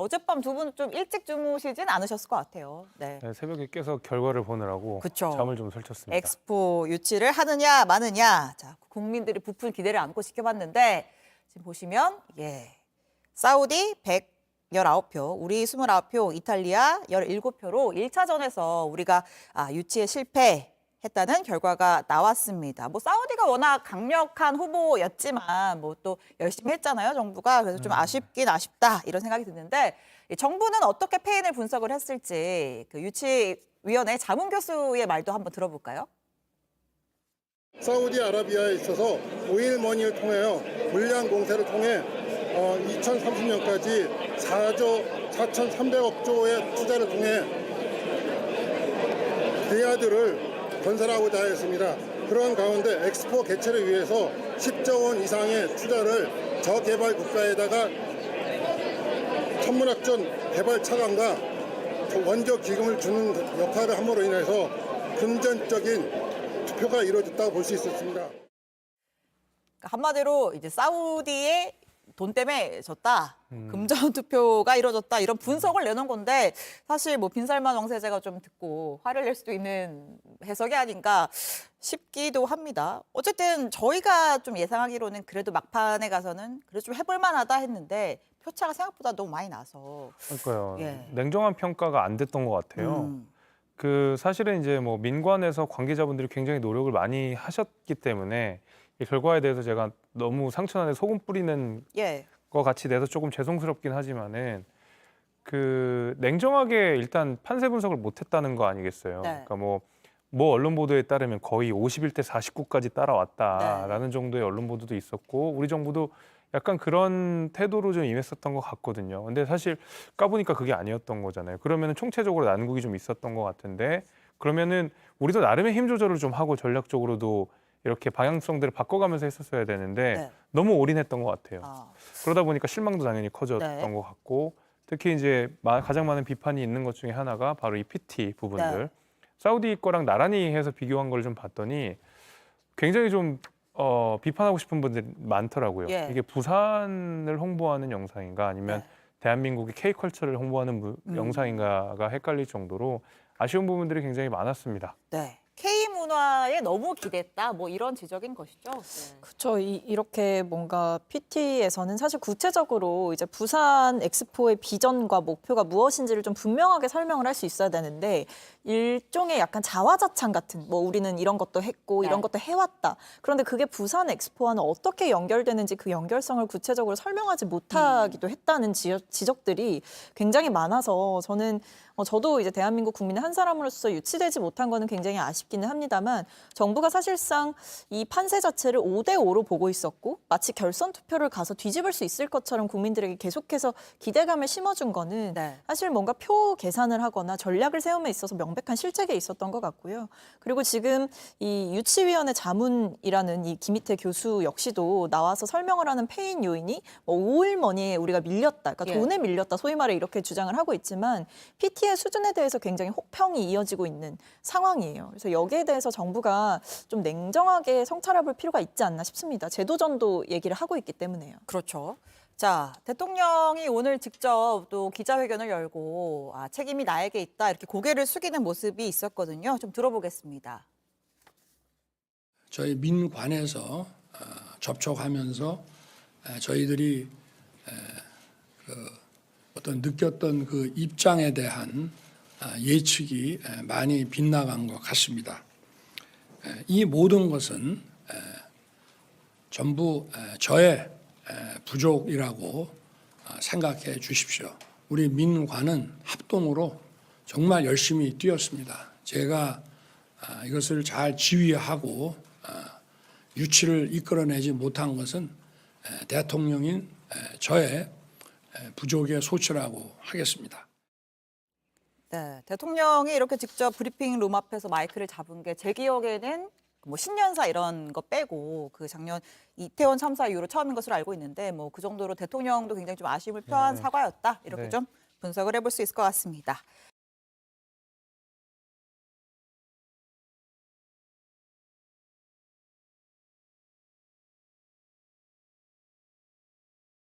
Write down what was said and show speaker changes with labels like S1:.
S1: 어젯밤 두 분 좀 일찍 주무시진 않으셨을 것 같아요. 네.
S2: 네, 새벽에 깨서 결과를 보느라고
S1: 그쵸.
S2: 잠을 좀 설쳤습니다.
S1: 엑스포 유치를 하느냐 마느냐. 자, 국민들이 부푼 기대를 안고 지켜봤는데 지금 보시면 사우디 119표, 우리 29표, 이탈리아 17표로 1차전에서 우리가 유치에 실패했다는 결과가 나왔습니다. 뭐 사우디가 워낙 강력한 후보였지만 뭐 또 열심히 했잖아요, 정부가. 그래서 좀 아쉽긴 아쉽다 이런 생각이 드는데 이 정부는 어떻게 패인을 분석을 했을지 그 유치위원회 자문 교수의 말도 한번 들어볼까요?
S3: 사우디아라비아에 있어서 오일 머니를 통하여 물량 공세를 통해 2030년까지 4조 4,300억 조의 투자를 통해 리야드를 건설하고자 하였습니다. 그런 가운데 엑스포 개최를 위해서 10조 원 이상의 투자를 저개발 국가에다가 천문학전 개발 차관과 원조 기금을 주는 역할을 함으로 인해서 금전적인 투표가 이루어졌다고 볼 수 있었습니다.
S1: 한마디로 이제 사우디의 돈 때문에 졌다. 금전 투표가 이루어졌다. 이런 분석을 내놓은 건데 사실 뭐 빈살만 왕세제가 좀 듣고 화를 낼 수도 있는 해석이 아닌가 싶기도 합니다. 어쨌든 저희가 좀 예상하기로는 그래도 막판에 가서는 그래도 좀 해볼 만하다 했는데 표차가 생각보다 너무 많이 나서.
S2: 그러니까요.
S1: 예.
S2: 냉정한 평가가 안 됐던 것 같아요. 그 사실은 이제 뭐 민관에서 관계자분들이 굉장히 노력을 많이 하셨기 때문에 이 결과에 대해서 제가 너무 상처난에 소금 뿌리는
S1: 예.
S2: 거 같이 돼서 조금 죄송스럽긴 하지만은 그 냉정하게 일단 판세 분석을 못했다는 거 아니겠어요.
S1: 네.
S2: 그러니까 뭐 언론 보도에 따르면 거의 51대 49까지 따라왔다라는 정도의 언론 보도도 있었고 우리 정부도 약간 그런 태도로 좀 임했었던 것 같거든요. 근데 사실 까보니까 그게 아니었던 거잖아요. 그러면은 총체적으로 난국이 좀 있었던 것 같은데 그러면은 우리도 나름의 힘 조절을 좀 하고 전략적으로도 이렇게 방향성들을 바꿔가면서 했었어야 되는데
S1: 네.
S2: 너무 올인했던 것 같아요.
S1: 아,
S2: 그러다 보니까 실망도 당연히 커졌던
S1: 네.
S2: 것 같고 특히 이제 가장 많은 비판이 있는 것 중에 하나가 바로 이 PT 부분들.
S1: 네.
S2: 사우디 거랑 나란히 해서 비교한 걸 좀 봤더니 굉장히 좀 비판하고 싶은 분들이 많더라고요.
S1: 예.
S2: 이게 부산을 홍보하는 영상인가 아니면
S1: 네.
S2: 대한민국의 K컬처를 홍보하는 영상인가가 헷갈릴 정도로 아쉬운 부분들이 굉장히 많았습니다.
S1: 네. K 문화에 너무 기댔다. 뭐 이런 지적인 것이죠. 네.
S4: 그렇죠. 이렇게 뭔가 PT에서는 사실 구체적으로 이제 부산 엑스포의 비전과 목표가 무엇인지를 좀 분명하게 설명을 할 수 있어야 되는데 일종의 약간 자화자찬 같은 뭐 우리는 이런 것도 했고
S1: 네.
S4: 이런 것도 해왔다. 그런데 그게 부산 엑스포와는 어떻게 연결되는지 그 연결성을 구체적으로 설명하지 못하기도 했다는 지적들이 굉장히 많아서 저도 이제 대한민국 국민의 한 사람으로서 유치되지 못한 거는 굉장히 아쉽기는 합니다만 정부가 사실상 이 판세 자체를 5대5로 보고 있었고 마치 결선 투표를 가서 뒤집을 수 있을 것처럼 국민들에게 계속해서 기대감을 심어준 거는
S1: 네.
S4: 사실 뭔가 표 계산을 하거나 전략을 세움에 있어서 명백한 실책이 있었던 것 같고요. 그리고 지금 이 유치위원회 자문이라는 이 김희태 교수 역시도 나와서 설명을 하는 패인 요인이 뭐 오일머니에 우리가 밀렸다, 그러니까
S1: 예.
S4: 돈에 밀렸다 소위 말해 이렇게 주장을 하고 있지만 PT의 수준에 대해서 굉장히 혹평이 이어지고 있는 상황이에요. 그래서 여기에 대해서 정부가 좀 냉정하게 성찰해볼 필요가 있지 않나 싶습니다. 제도전도 얘기를 하고 있기 때문에요.
S1: 그렇죠. 자, 대통령이 오늘 직접 또 기자회견을 열고 책임이 나에게 있다 이렇게 고개를 숙이는 모습이 있었거든요. 좀 들어보겠습니다.
S5: 저희 민관에서 접촉하면서 저희들이 어떤 느꼈던 그 입장에 대한 예측이 많이 빗나간 것 같습니다. 이 모든 것은 전부 저의 부족이라고 생각해 주십시오. 우리 민관은 합동으로 정말 열심히 뛰었습니다. 제가 이것을 잘 지휘하고 유치를 이끌어내지 못한 것은 대통령인 저의 부족의 소치라고 하겠습니다.
S1: 네, 대통령이 이렇게 직접 브리핑 룸 앞에서 마이크를 잡은 게 제 기억에는 뭐 신년사 이런 거 빼고 그 작년 이태원 참사 이후로 처음인 것으로 알고 있는데 뭐 그 정도로 대통령도 굉장히 좀 아쉬움을 표한
S2: 네.
S1: 사과였다 이렇게
S2: 네.
S1: 좀 분석을 해볼 수 있을 것 같습니다.